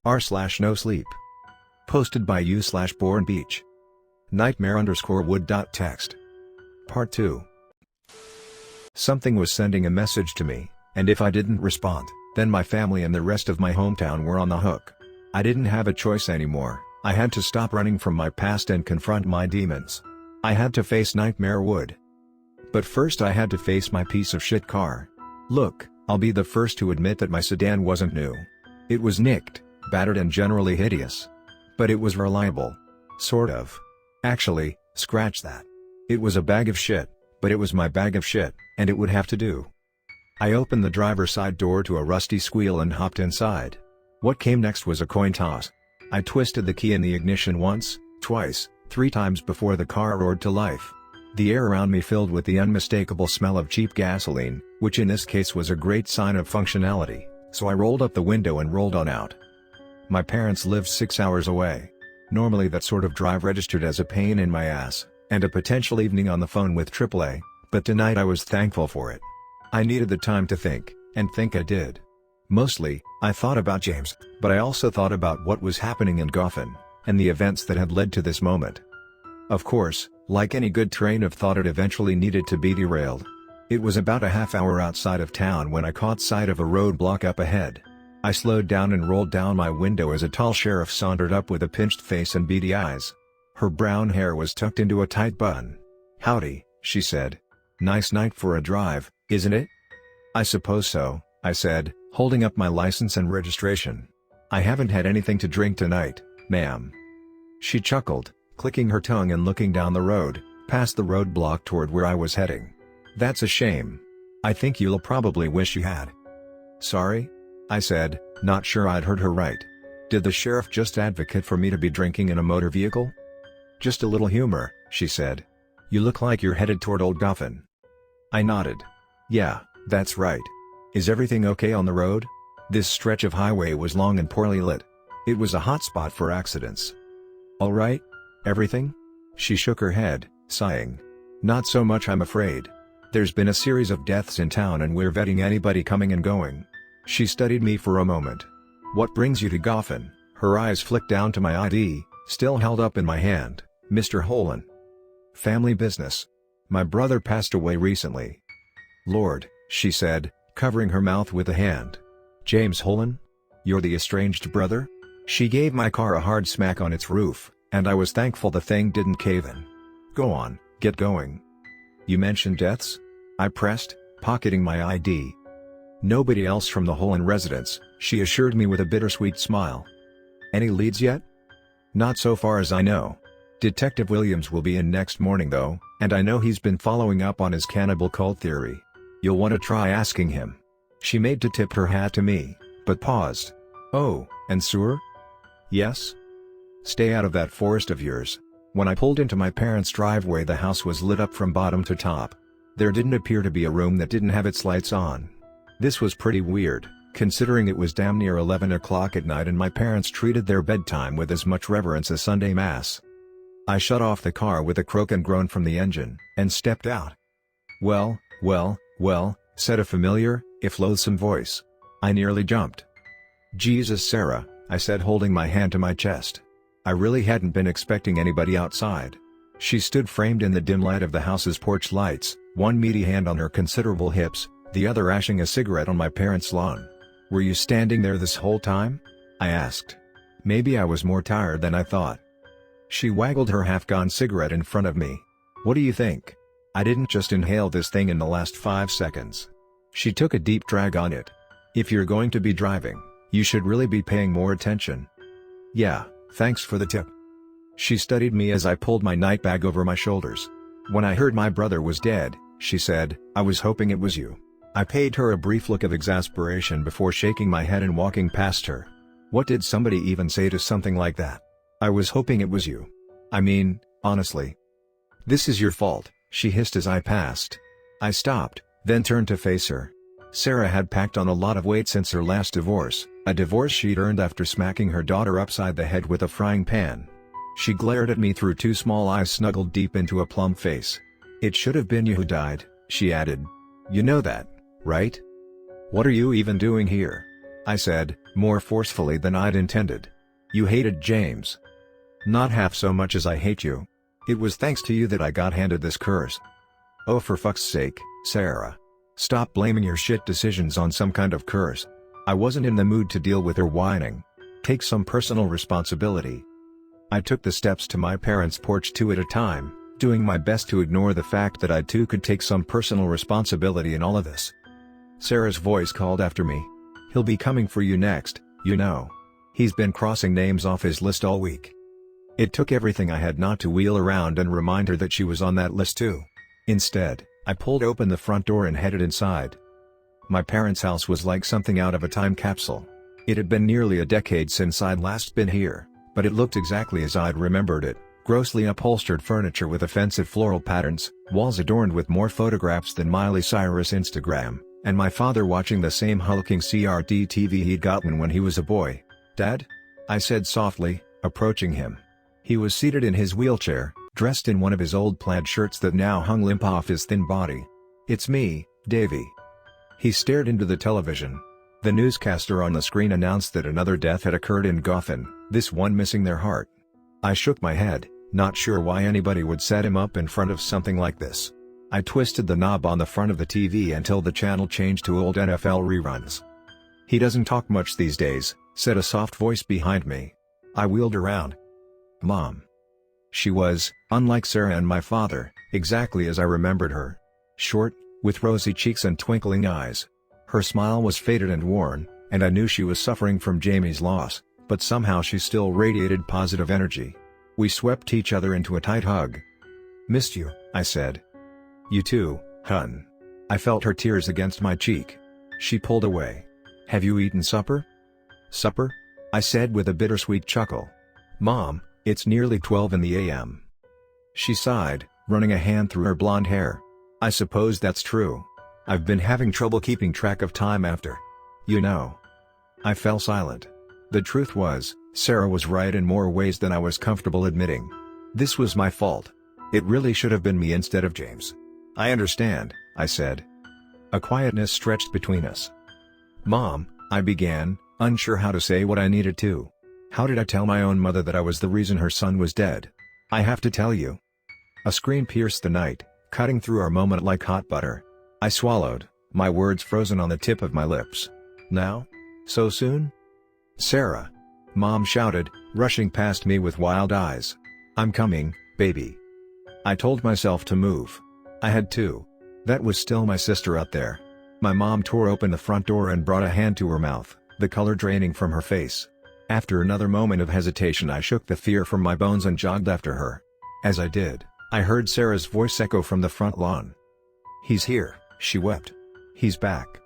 r/nosleep. Posted by u/bornbeach. Nightmare_wood.text. Part 2. Something was sending a message to me, and if I didn't respond, then my family and the rest of my hometown were on the hook. I didn't have a choice anymore. I had to stop running from my past and confront my demons. I had to face Nightmare Wood. But first I had to face my piece of shit car. Look, I'll be the first to admit that my sedan wasn't new. It was nicked, battered and generally hideous. But it was reliable. Sort of. Actually, scratch that. It was a bag of shit, but it was my bag of shit, and it would have to do. I opened the driver's side door to a rusty squeal and hopped inside. What came next was a coin toss. I twisted the key in the ignition once, twice, 3 times before the car roared to life. The air around me filled with the unmistakable smell of cheap gasoline, which in this case was a great sign of functionality, so I rolled up the window and rolled on out. My parents lived 6 hours away. Normally that sort of drive registered as a pain in my ass, and a potential evening on the phone with AAA, but tonight I was thankful for it. I needed the time to think, and think I did. Mostly, I thought about James, but I also thought about what was happening in Goffin, and the events that had led to this moment. Of course, like any good train of thought, it eventually needed to be derailed. It was about a half hour outside of town when I caught sight of a roadblock up ahead. I slowed down and rolled down my window as a tall sheriff sauntered up with a pinched face and beady eyes. Her brown hair was tucked into a tight bun. "Howdy," she said. "Nice night for a drive, isn't it?" "I suppose so," I said, holding up my license and registration. "I haven't had anything to drink tonight, ma'am." She chuckled, clicking her tongue and looking down the road, past the roadblock toward where I was heading. "That's a shame. I think you'll probably wish you had." "Sorry?" I said, not sure I'd heard her right. Did the sheriff just advocate for me to be drinking in a motor vehicle? "Just a little humor," she said. "You look like you're headed toward Old Goffin." I nodded. "Yeah, that's right. Is everything okay on the road?" This stretch of highway was long and poorly lit. It was a hot spot for accidents. "All right? Everything?" She shook her head, sighing. "Not so much, I'm afraid. There's been a series of deaths in town and we're vetting anybody coming and going." She studied me for a moment. "What brings you to Goffin?" Her eyes flicked down to my ID, still held up in my hand. "Mr. Holan." "Family business. My brother passed away recently." "Lord," she said, covering her mouth with a hand. "James Holan? You're the estranged brother?" She gave my car a hard smack on its roof, and I was thankful the thing didn't cave in. "Go on, get going." "You mentioned deaths?" I pressed, pocketing my ID. "Nobody else from the Holan residence," she assured me with a bittersweet smile. "Any leads yet?" "Not so far as I know. Detective Williams will be in next morning though, and I know he's been following up on his cannibal cult theory. You'll want to try asking him." She made to tip her hat to me, but paused. "Oh, and sewer?" "Yes?" "Stay out of that forest of yours." When I pulled into my parents' driveway, the house was lit up from bottom to top. There didn't appear to be a room that didn't have its lights on. This was pretty weird, considering it was damn near 11 o'clock at night and my parents treated their bedtime with as much reverence as Sunday Mass. I shut off the car with a croak and groan from the engine, and stepped out. "Well, well, well," said a familiar, if loathsome voice. I nearly jumped. "Jesus, Sarah," I said, holding my hand to my chest. I really hadn't been expecting anybody outside. She stood framed in the dim light of the house's porch lights, one meaty hand on her considerable hips, the other ashing a cigarette on my parents' lawn. "Were you standing there this whole time?" I asked. Maybe I was more tired than I thought. She waggled her half-gone cigarette in front of me. "What do you think? I didn't just inhale this thing in the last 5 seconds." She took a deep drag on it. "If you're going to be driving, you should really be paying more attention." "Yeah, thanks for the tip." She studied me as I pulled my night bag over my shoulders. "When I heard my brother was dead," she said, "I was hoping it was you." I paid her a brief look of exasperation before shaking my head and walking past her. What did somebody even say to something like that? "I was hoping it was you. I mean, honestly." "This is your fault," she hissed as I passed. I stopped, then turned to face her. Sarah had packed on a lot of weight since her last divorce, a divorce she'd earned after smacking her daughter upside the head with a frying pan. She glared at me through 2 small eyes snuggled deep into a plump face. "It should have been you who died," she added. "You know that, right? What are you even doing here?" I said, more forcefully than I'd intended. You hated James. Not half so much as I hate you. It was thanks to you that I got handed this curse. Oh, for fuck's sake, Sarah. Stop blaming your shit decisions on some kind of curse. I wasn't in the mood to deal with her whining. Take some personal responsibility. I took the steps to my parents' porch 2 at a time, doing my best to ignore the fact that I too could take some personal responsibility in all of this. Sarah's voice called after me. He'll be coming for you next, you know. He's been crossing names off his list all week. It took everything I had not to wheel around and remind her that she was on that list too. Instead, I pulled open the front door and headed inside. My parents' house was like something out of a time capsule. It had been nearly a decade since I'd last been here, but it looked exactly as I'd remembered it, grossly upholstered furniture with offensive floral patterns, walls adorned with more photographs than Miley Cyrus' Instagram, and my father watching the same hulking CRT TV he'd gotten when he was a boy. "Dad?" I said softly, approaching him. He was seated in his wheelchair, dressed in one of his old plaid shirts that now hung limp off his thin body. "It's me, Davy." He stared into the television. The newscaster on the screen announced that another death had occurred in Gotham, this one missing their heart. I shook my head, not sure why anybody would set him up in front of something like this. I twisted the knob on the front of the TV until the channel changed to old NFL reruns. "He doesn't talk much these days," said a soft voice behind me. I wheeled around. Mom. She was, unlike Sarah and my father, exactly as I remembered her. Short, with rosy cheeks and twinkling eyes. Her smile was faded and worn, and I knew she was suffering from Jamie's loss, but somehow she still radiated positive energy. We swept each other into a tight hug. "Missed you," I said. "You too, hun." I felt her tears against my cheek. She pulled away. "Have you eaten supper?" "Supper?" I said with a bittersweet chuckle. "Mom, it's nearly 12 in the a.m. She sighed, running a hand through her blonde hair. "I suppose that's true. I've been having trouble keeping track of time after. You know." I fell silent. The truth was, Sarah was right in more ways than I was comfortable admitting. This was my fault. It really should have been me instead of James. "I understand," I said. A quietness stretched between us. "Mom," I began, unsure how to say what I needed to. How did I tell my own mother that I was the reason her son was dead? "I have to tell you." A scream pierced the night, cutting through our moment like hot butter. I swallowed, my words frozen on the tip of my lips. "Now? So soon?" "Sarah!" Mom shouted, rushing past me with wild eyes. "I'm coming, baby." I told myself to move. I had to. That was still my sister out there. My mom tore open the front door and brought a hand to her mouth, the color draining from her face. After another moment of hesitation, I shook the fear from my bones and jogged after her. As I did, I heard Sarah's voice echo from the front lawn. "He's here," she wept. "He's back."